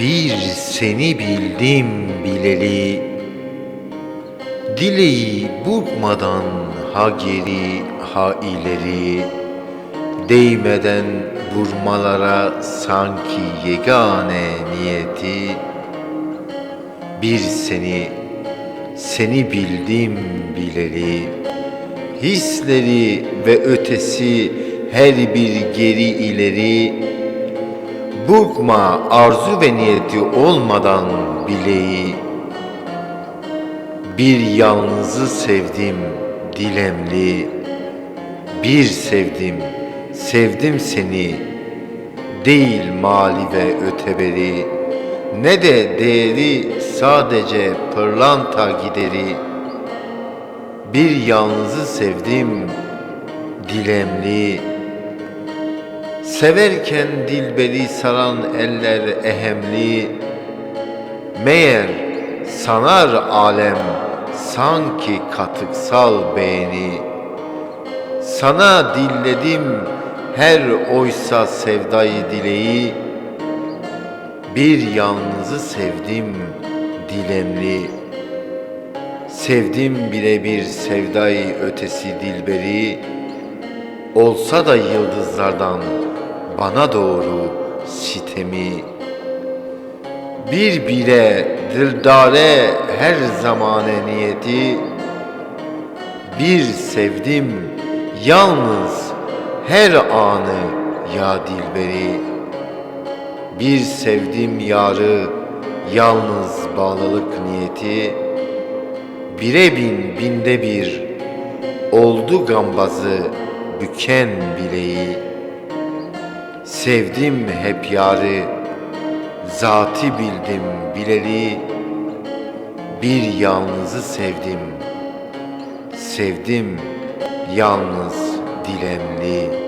Bir seni bildim bileli, dileği burkmadan ha geri ha ileri, değmeden vurmalara sanki yegane niyeti. Bir seni bildim bileli, hisleri ve ötesi her bir geri ileri, burkma arzu ve niyeti olmadan bileği. Bir yalnızı sevdim dilemli, bir sevdim seni, değil mali ve öteberi, ne de değeri sadece pırlanta gideri. Bir yalnızı sevdim dilemli, severken dilberi saran eller ehemli. Meğer sanar alem sanki katıksal beğeni, sana dilledim her oysa sevdayı dileği. Bir yalnızı sevdim dilemli, sevdim birebir sevdayı ötesi dilberi, olsa da yıldızlardan bana doğru sitemi. Bir bile dildare her zamane niyeti, bir sevdim yalnız her anı ya dilberi. Bir sevdim yarı yalnız bağlılık niyeti, bire binde bir oldu gambazı büken bileği. Sevdim hep yarı, zati bildim bileli, bir yalnızı sevdim yalnız dilemli.